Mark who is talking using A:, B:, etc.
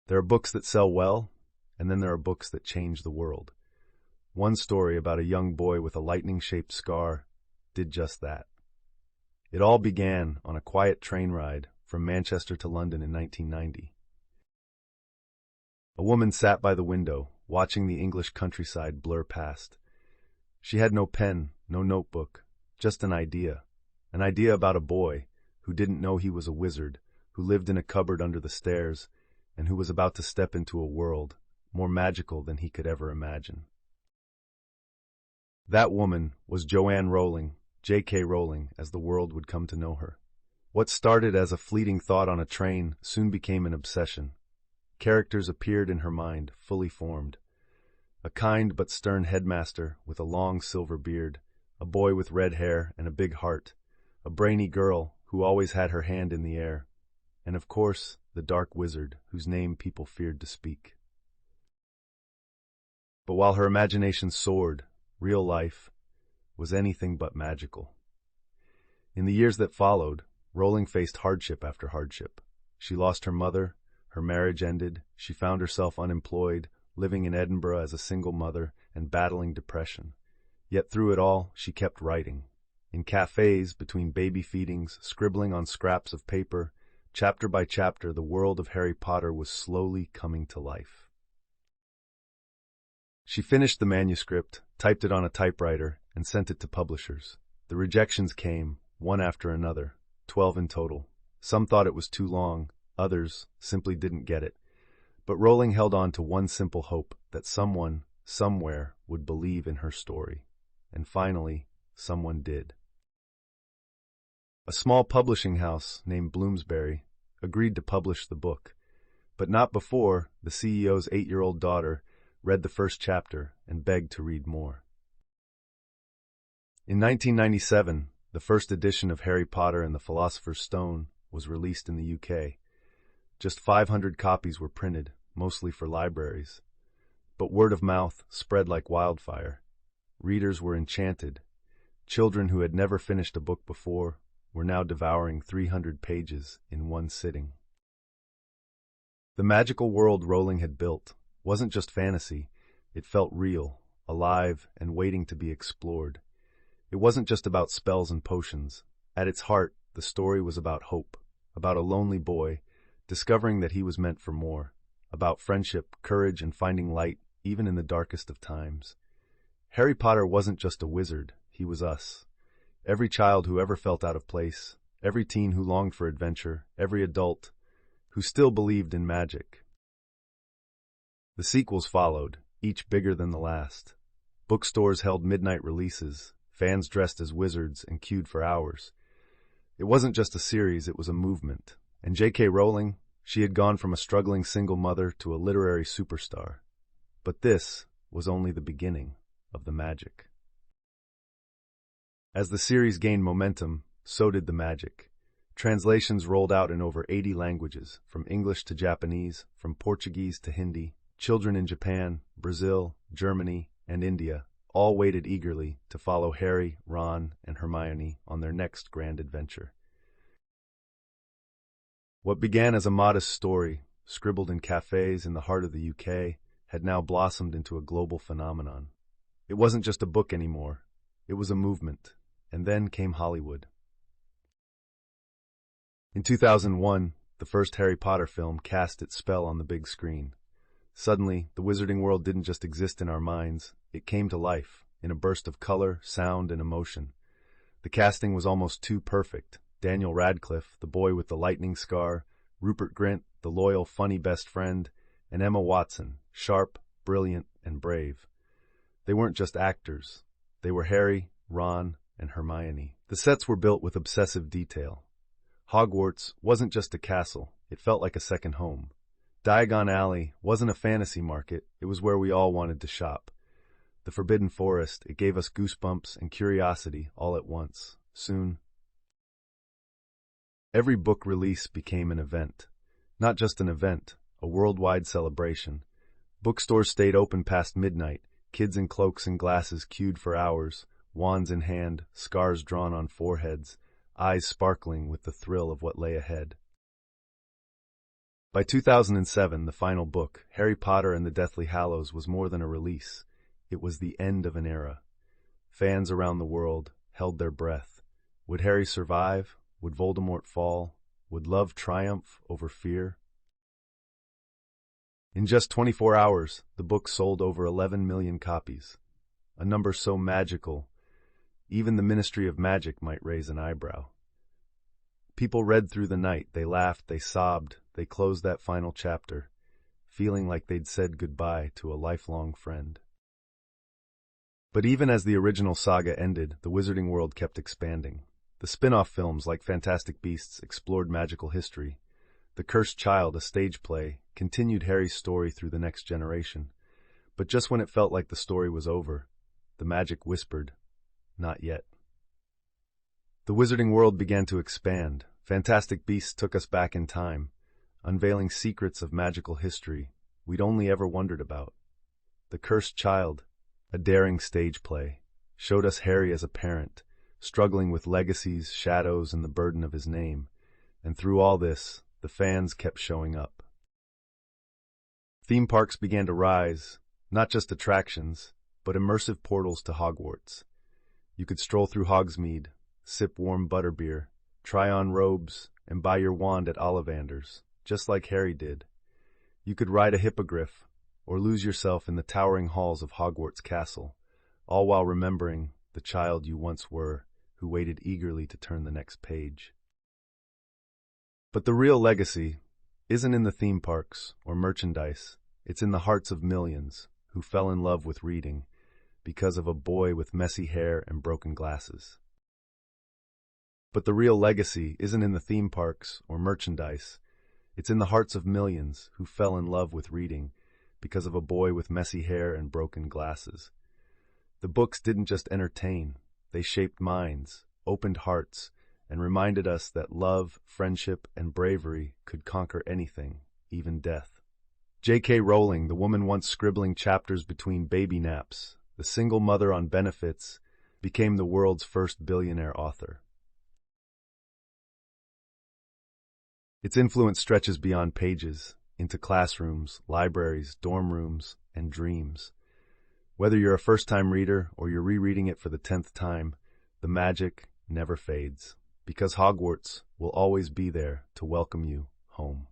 A: There are books that sell well, and then there are books that change the world. One story about a young boy with a lightning-shaped scar did just that. It all began on a quiet train ride from Manchester to London in 1990. A woman sat by the window, watching the English countryside blur past. She had no pen, no notebook, just an idea about a boy who didn't know he was a wizard, who lived in a cupboard under the stairs, and who was about to step into a world more magical than he could ever imagine. That woman was Joanne Rowling, J.K. Rowling, as the world would come to know her. What started as a fleeting thought on a train soon became an obsession. Characters appeared in her mind, fully formed. A kind but stern headmaster with a long silver beard, a boy with red hair and a big heart, a brainy girl who always had her hand in the air, and of course, the dark wizard whose name people feared to speak. But while her imagination soared, real life was anything but magical. In the years that followed, Rowling faced hardship after hardship. She lost her mother, her marriage ended, she found herself unemployed, living in Edinburgh as a single mother, and battling depression. Yet through it all, she kept writing. In cafes, between baby feedings, scribbling on scraps of paper, chapter by chapter, the world of Harry Potter was slowly coming to life. She finished the manuscript, typed it on a typewriter, and sent it to publishers. The rejections came, one after another, 12 in total. Some thought it was too long, others simply didn't get it. But Rowling held on to one simple hope, that someone, somewhere, would believe in her story. And finally, someone did. A small publishing house named Bloomsbury agreed to publish the book, but not before the CEO's 8-year-old daughter read the first chapter and begged to read more. In 1997, the first edition of Harry Potter and the Philosopher's Stone was released in the UK. Just 500 copies were printed, mostly for libraries. But word of mouth spread like wildfire. Readers were enchanted. Children who had never finished a book before were now devouring 300 pages in one sitting. The magical world Rowling had built wasn't just fantasy, it felt real, alive, and waiting to be explored. It wasn't just about spells and potions. At its heart, the story was about hope, about a lonely boy discovering that he was meant for more, about friendship, courage, and finding light even in the darkest of times. Harry Potter wasn't just a wizard, he was us. Every child who ever felt out of place, every teen who longed for adventure, every adult who still believed in magic. The sequels followed, each bigger than the last. Bookstores held midnight releases, fans dressed as wizards and queued for hours. It wasn't just a series, it was a movement. And J.K. Rowling, she had gone from a struggling single mother to a literary superstar. But this was only the beginning of the magic. As the series gained momentum, so did the magic. Translations rolled out in over 80 languages, from English to Japanese, from Portuguese to Hindi. Children in Japan, Brazil, Germany, and India all waited eagerly to follow Harry, Ron, and Hermione on their next grand adventure. What began as a modest story, scribbled in cafes in the heart of the UK, had now blossomed into a global phenomenon. It wasn't just a book anymore, it was a movement. And then came Hollywood. In 2001, the first Harry Potter film cast its spell on the big screen. Suddenly, the wizarding world didn't just exist in our minds, it came to life, in a burst of color, sound, and emotion. The casting was almost too perfect. Daniel Radcliffe, the boy with the lightning scar, Rupert Grint, the loyal, funny best friend, and Emma Watson, sharp, brilliant, and brave. They weren't just actors. They were Harry, Ron, and Hermione. The sets were built with obsessive detail. Hogwarts wasn't just a castle, it felt like a second home. Diagon Alley wasn't a fantasy market, it was where we all wanted to shop. The Forbidden Forest, it gave us goosebumps and curiosity all at once. Soon, every book release became an event. Not just an event, a worldwide celebration. Bookstores stayed open past midnight, kids in cloaks and glasses queued for hours, wands in hand, scars drawn on foreheads, eyes sparkling with the thrill of what lay ahead. By 2007, the final book, Harry Potter and the Deathly Hallows, was more than a release. It was the end of an era. Fans around the world held their breath. Would Harry survive? Would Voldemort fall? Would love triumph over fear? In just 24 hours, the book sold over 11 million copies, a number so magical, even the Ministry of Magic might raise an eyebrow. People read through the night, they laughed, they sobbed, they closed that final chapter, feeling like they'd said goodbye to a lifelong friend. But even as the original saga ended, the Wizarding world kept expanding. The spin-off films like Fantastic Beasts explored magical history. The Cursed Child, a stage play, continued Harry's story through the next generation. But just when it felt like the story was over, the magic whispered, "Not yet." The Wizarding world began to expand. Fantastic Beasts took us back in time, unveiling secrets of magical history we'd only ever wondered about. The Cursed Child, a daring stage play, showed us Harry as a parent, struggling with legacies, shadows, and the burden of his name. And through all this, the fans kept showing up. Theme parks began to rise, not just attractions, but immersive portals to Hogwarts. You could stroll through Hogsmeade, sip warm butterbeer, try on robes, and buy your wand at Ollivander's, just like Harry did. You could ride a hippogriff, or lose yourself in the towering halls of Hogwarts Castle, all while remembering the child you once were, who waited eagerly to turn the next page. But the real legacy isn't in the theme parks or merchandise. It's in the hearts of millions who fell in love with reading because of a boy with messy hair and broken glasses. But the real legacy isn't in the theme parks or merchandise. It's in the hearts of millions who fell in love with reading because of a boy with messy hair and broken glasses. The books didn't just entertain. They shaped minds, opened hearts, and reminded us that love, friendship, and bravery could conquer anything, even death. J.K. Rowling, the woman once scribbling chapters between baby naps, the single mother on benefits, became the world's first billionaire author. Its influence stretches beyond pages, into classrooms, libraries, dorm rooms, and dreams. Whether you're a first-time reader or you're rereading it for the 10th time, the magic never fades, because Hogwarts will always be there to welcome you home.